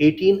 18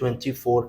24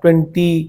23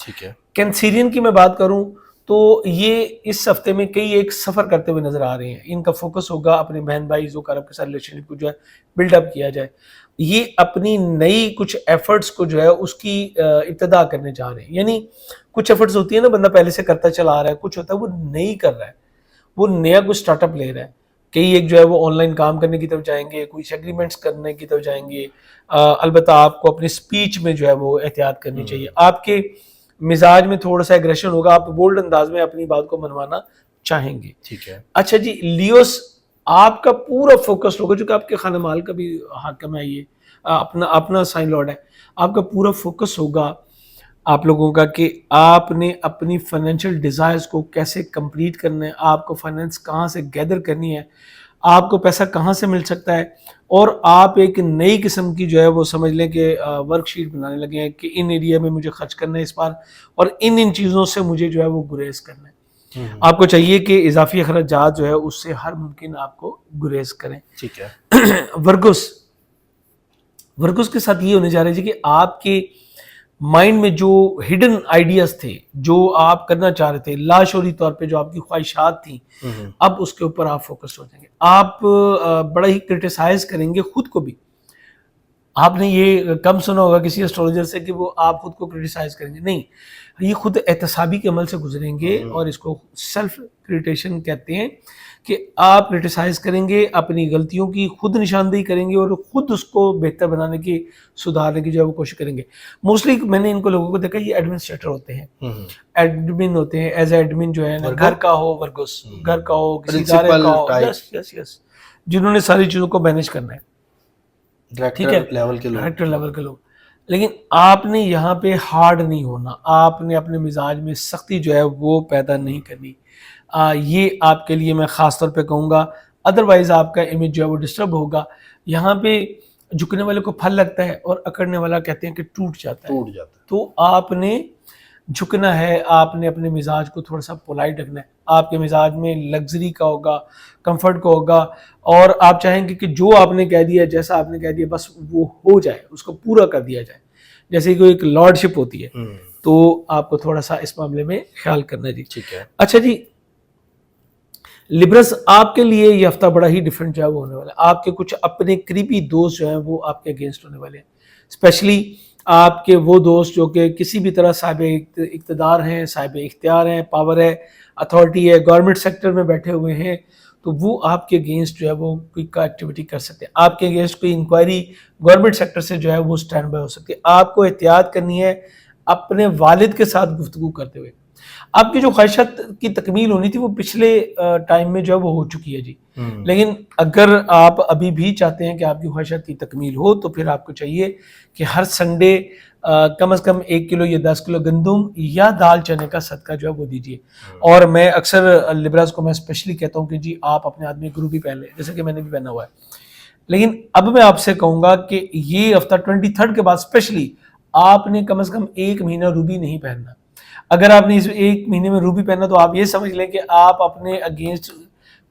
ٹھیک ہے. کینسیرین کی میں بات کروں تو یہ اس ہفتے میں کئی ایک سفر کرتے ہوئے نظر آ رہے ہیں. ان کا فوکس ہوگا اپنے بہن بھائی زو عرب کے ساتھ ریلیشن شپ کو جو ہے بلڈ اپ کیا جائے. یہ اپنی نئی کچھ ایفرٹس کو جو ہے اس کی ابتدا کرنے جا رہے ہیں. یعنی کچھ ایفرٹس ہوتی ہیں نا, بندہ پہلے سے کرتا چلا آ رہا ہے, کچھ ہوتا ہے وہ نئی کر رہا ہے, وہ نیا کچھ اسٹارٹ اپ لے رہا ہے. کئی ایک جو ہے وہ آن لائن کام کرنے کی طرف جائیں گے, کچھ ایگریمنٹس کرنے کی طرف جائیں گے. البتہ آپ کو اپنی سپیچ میں جو ہے وہ احتیاط کرنی چاہیے. آپ کے مزاج میں تھوڑا سا ایگریشن ہوگا, آپ بولڈ انداز میں اپنی بات کو منوانا چاہیں گے. ٹھیک ہے. اچھا جی, لیوس آپ کا پورا فوکس ہوگا, جو کہ آپ کے خانہ مال کا بھی حاکم ہے, یہ اپنا سائن لارڈ ہے, آپ کا پورا فوکس ہوگا آپ لوگوں کا کہ آپ نے اپنی فائنینشیل ڈیزائرز کو کیسے کمپلیٹ کرنا ہے, آپ کو فائنینس کہاں سے گیدر کرنی ہے, آپ کو پیسہ کہاں سے مل سکتا ہے, اور آپ ایک نئی قسم کی جو ہے وہ سمجھ لیں کہ ورک شیٹ بنانے لگے ہیں کہ ان ایریا میں مجھے خرچ کرنا ہے اس بار, اور ان چیزوں سے مجھے جو ہے وہ گریز کرنا ہے. آپ کو چاہیے کہ اضافی اخراجات جو ہے اس سے ہر ممکن آپ کو گریز کریں. ٹھیک ہے. ورگس کے ساتھ یہ ہونے جا رہا ہے جی کہ آپ کے مائنڈ میں جو ہڈن آئیڈیاز تھے, جو آپ کرنا چاہ رہے تھے, لاشعوری طور پہ جو آپ کی خواہشات تھیں, اب اس کے اوپر آپ فوکس ہو جائیں گے. آپ بڑا ہی کرٹیسائز کریں گے خود کو بھی. آپ نے یہ کم سنا ہوگا کسی اسٹرولوجر سے کہ وہ آپ خود کو کرٹیسائز کریں گے, نہیں, یہ خود احتسابی کے عمل سے گزریں گے, اور اس کو سیلف کریٹیشن کہتے ہیں کہ آپ کرٹیسائز کریں گے, اپنی غلطیوں کی خود نشاندہی کریں گے, اور خود اس کو بہتر بنانے کی, سدھارنے کی جو ہے وہ کوشش کریں گے. موسٹلی میں نے ان کو لوگوں کو دیکھا, یہ ایڈمنسٹریٹر ہوتے ہیں, ایڈمن ہوتے ہیں, ایز ایڈمن جو ہے نا, گھر کا ہو ورگس, گھر کا ہو, کسی ادارے کا ہو, یس, جنہوں نے ساری چیزوں کو مینیج کرنا ہے, ٹھیک ہے, ڈائریکٹر لیول کے لوگ. لیکن آپ نے یہاں پہ ہارڈ نہیں ہونا, آپ نے اپنے مزاج میں سختی جو ہے وہ پیدا نہیں کرنی. یہ آپ کے لیے میں خاص طور پہ کہوں گا, ادروائز آپ کا امیج جو ہے وہ ڈسٹرب ہوگا. یہاں پہ جھکنے والے کو پھل لگتا ہے, اور اکڑنے والا کہتے ہیں کہ ٹوٹ جاتا ہے. تو آپ نے جھکنا ہے, آپ نے اپنے مزاج کو تھوڑا سا پولائٹ رکھنا ہے. آپ کے مزاج میں لگژری کا ہوگا, کمفرٹ کا ہوگا, اور آپ چاہیں گے کہ جو آپ نے کہہ دیا, جیسا آپ نے کہہ دیا, بس وہ ہو جائے, اس کو پورا کر دیا جائے. جیسے کہ ایک لارڈشپ ہوتی ہے, تو آپ کو تھوڑا سا اس معاملے میں خیال کرنا جی. ٹھیک ہے. اچھا جی, لیبرس آپ کے لیے یہ ہفتہ بڑا ہی ڈفرینٹ جو ہے وہ ہونے والا ہے. آپ کے کچھ اپنے قریبی دوست جو ہیں وہ آپ کے اگینسٹ ہونے والے ہیں, اسپیشلی آپ کے وہ دوست جو کہ کسی بھی طرح صاحب اقتدار ہیں, صاحب اختیار ہیں, پاور ہے, اتھارٹی ہے, گورنمنٹ سیکٹر میں بیٹھے ہوئے ہیں, تو وہ آپ کے اگینسٹ جو ہے وہ کوئی ایکٹیویٹی کر سکتے ہیں. آپ کے اگینسٹ کوئی انکوائری گورنمنٹ سیکٹر سے جو ہے وہ اسٹینڈ بائی ہو سکتی ہے. آپ کو احتیاط کرنی ہے اپنے والد کے ساتھ گفتگو کرتے ہوئے. آپ کی جو خواہشات کی تکمیل ہونی تھی وہ پچھلے ٹائم میں جو ہے وہ ہو چکی ہے جی, لیکن اگر آپ ابھی بھی چاہتے ہیں کہ آپ کی خواہشات کی تکمیل ہو, تو پھر آپ کو چاہیے کہ ہر سنڈے کم از کم 1 کلو یا 10 کلو گندم یا دال چنے کا صدقہ جو ہے وہ دیجیے. اور میں اکثر لیبراز کو میں اسپیشلی کہتا ہوں کہ جی آپ اپنے آدمی گروپ بھی پہن لیں, جیسے کہ میں نے بھی پہنا ہوا ہے. لیکن اب میں آپ سے کہوں گا کہ یہ ہفتہ 23 کے بعد اسپیشلی آپ نے کم از کم 1 مہینہ روبی نہیں پہننا. اگر آپ نے اس 1 مہینے میں روبی پہنا, تو آپ یہ سمجھ لیں کہ آپ اپنے اگینسٹ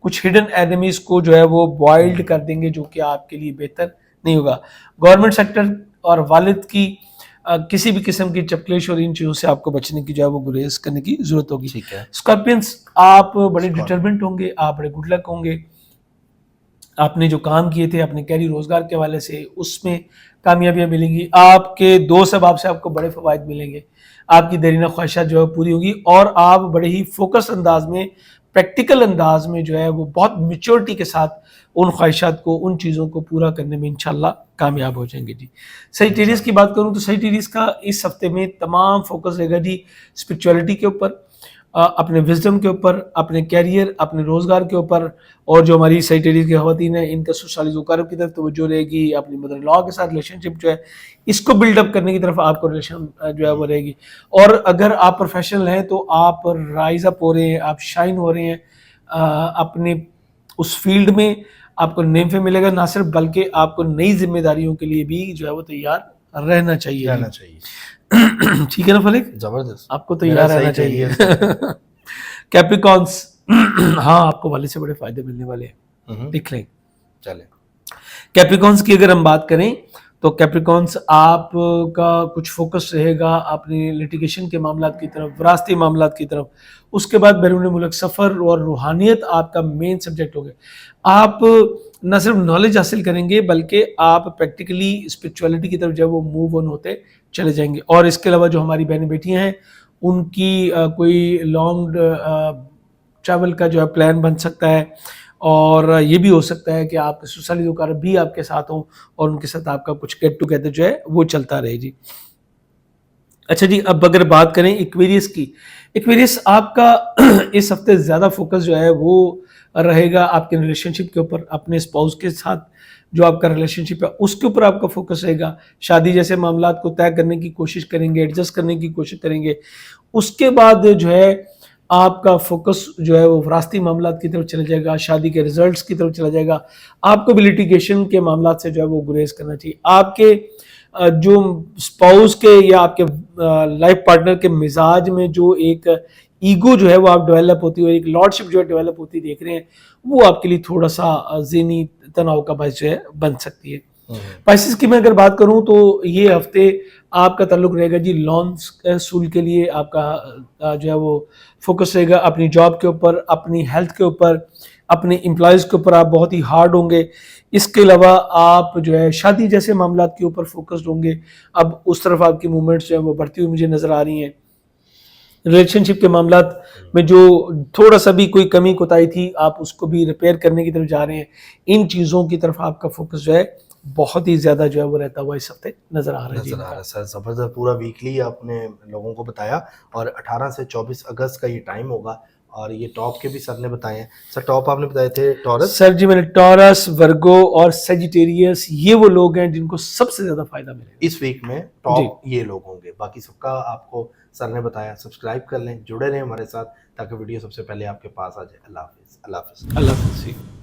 کچھ ہڈن اینیمیز کو جو ہے وہ بوائلڈ کر دیں گے, جو کہ آپ کے لیے بہتر نہیں ہوگا. گورنمنٹ سیکٹر اور والد کی کسی بھی قسم کی چپکلیش اور ان چیزوں سے آپ کو بچنے کی جو ہے وہ گریز کرنے کی ضرورت ہوگی. اسکارپینس, آپ بڑے ڈٹرمنٹ ہوں گے, آپ بڑے گڈ لک ہوں گے. آپ نے جو کام کیے تھے اپنے کیری روزگار کے حوالے سے, اس میں کامیابیاں ملیں گی. آپ کے دوست احباب سے آپ کو بڑے فوائد ملیں گے. آپ کی دیرینہ خواہشات جو ہے پوری ہوگی, اور آپ بڑے ہی فوکس انداز میں, پریکٹیکل انداز میں جو ہے وہ بہت میچورٹی کے ساتھ ان خواہشات کو, ان چیزوں کو پورا کرنے میں انشاءاللہ کامیاب ہو جائیں گے جی. سیجیٹیریس کی بات کروں تو سیجیٹیریس کا اس ہفتے میں تمام فوکس رہے گا جی اسپرچولیٹی کے اوپر, اپنے وزڈم کے اوپر, اپنے کیریئر, اپنے روزگار کے اوپر, اور جو ہماری سیجیٹیریس کی خواتین ہیں ان کا سسرالی زوکارب کی طرف توجہ رہے گی. اپنی مدر لا کے ساتھ ریلیشن شپ جو ہے اس کو بلڈ اپ کرنے کی طرف آپ کو ریلیشن جو ہے وہ رہے گی. اور اگر آپ پروفیشنل ہیں تو آپ رائز اپ ہو رہے ہیں, آپ شائن ہو رہے ہیں اپنے اس فیلڈ میں, آپ کو نیم فیم ملے گا نہ صرف, بلکہ آپ کو نئی ذمہ داریوں کے لیے بھی جو ہے وہ تیار رہنا چاہیے. ٹھیک ہے نا فلک, زبردست, آپ کو تیار رہنا چاہیے. کیپریکانس, ہاں آپ کو والد سے بڑے فائدے ملنے والے ہیں, دیکھ لیں. چلیں, کیپریکانس کی اگر ہم بات کریں تو کیپریکونس آپ کا کچھ فوکس رہے گا اپنی لٹیگیشن کے معاملات کی طرف، وراثتی معاملات کی طرف. اس کے بعد بیرون ملک سفر اور روحانیت آپ کا مین سبجیکٹ ہوگا. آپ نہ صرف نالج حاصل کریں گے بلکہ آپ پریکٹیکلی اسپرچولیٹی کی طرف جو ہے وہ موو آن ہوتے چلے جائیں گے. اور اس کے علاوہ جو ہماری بہنیں بیٹیاں ہیں ان کی کوئی لانگ ٹریول کا جو ہے پلان بن سکتا ہے, اور یہ بھی ہو سکتا ہے کہ آپ کے سسرالی بھی آپ کے ساتھ ہوں اور ان کے ساتھ آپ کا کچھ گیٹ ٹوگیدر جو ہے وہ چلتا رہے جی. اچھا جی, اب اگر بات کریں ایکویریس کی, ایکویریس آپ کا اس ہفتے زیادہ فوکس جو ہے وہ رہے گا آپ کے ریلیشن شپ کے اوپر, اپنے اسپاؤس کے ساتھ جو آپ کا ریلیشن شپ ہے اس کے اوپر آپ کا فوکس رہے گا. شادی جیسے معاملات کو طے کرنے کی کوشش کریں گے, ایڈجسٹ کرنے کی کوشش کریں گے. اس کے بعد جو ہے آپ کا فوکس جو ہے وہ وراثتی معاملات کی طرف چلا جائے گا, شادی کے ریزلٹس کی طرف چلا جائے گا. آپ کو بھی لٹیگیشن کے معاملات سے جو ہے وہ گریز کرنا چاہیے. آپ کے جو اسپاؤس کے یا آپ کے لائف پارٹنر کے مزاج میں جو ایک ایگو جو ہے وہ آپ ڈیولپ ہوتی ہے, ایک لارڈشپ جو ہے ڈیولپ ہوتی دیکھ رہے ہیں, وہ آپ کے لیے تھوڑا سا ذہنی تناؤ کا باعث جو ہے بن سکتی ہے. پائسس کی میں اگر بات کروں تو یہ ہفتے آپ کا تعلق رہے گا جی لونز اصول کے لیے. آپ کا جو ہے وہ فوکس رہے گا اپنی جاب کے اوپر, اپنی ہیلتھ کے اوپر, اپنے امپلائز کے اوپر آپ بہت ہی ہارڈ ہوں گے. اس کے علاوہ آپ جو ہے شادی جیسے معاملات کے اوپر فوکسڈ ہوں گے. اب اس طرف آپ کی موومنٹس جو ہیں وہ بڑھتی ہوئی مجھے نظر آ رہی ہیں. ریلیشن شپ کے معاملات میں جو تھوڑا سا بھی کوئی کمی کوتاہی تھی آپ اس کو بھی ریپیئر کرنے کی طرف جا رہے ہیں. ان چیزوں کی طرف آپ کا فوکس جو ہے بہت ہی زیادہ جو ہے وہ رہتا ہوا اس ہفتے نظر آ رہا ہے. نظر آ رہا ہے سر, زبردست پورا ویکلی آپ نے لوگوں کو بتایا, اور 18 سے 24 اگست کا یہ ٹائم ہوگا, اور یہ ٹاپ کے بھی سر نے بتائے ہیں. سر ٹاپ آپ نے بتائے تھے ٹورس. سر جی میں نے ٹورس, ورگو اور سیجیٹیریس یہ وہ لوگ ہیں جن کو سب سے زیادہ فائدہ ملے گا اس ویک میں. ٹاپ یہ لوگ ہوں گے, باقی سب کا آپ کو سر نے بتایا. سبسکرائب کر لیں, جڑے رہیں ہمارے ساتھ تاکہ ویڈیو سب سے پہلے آپ کے پاس آ جائے. اللہ حافظ. اللہ حافظ. اللہ حافظ.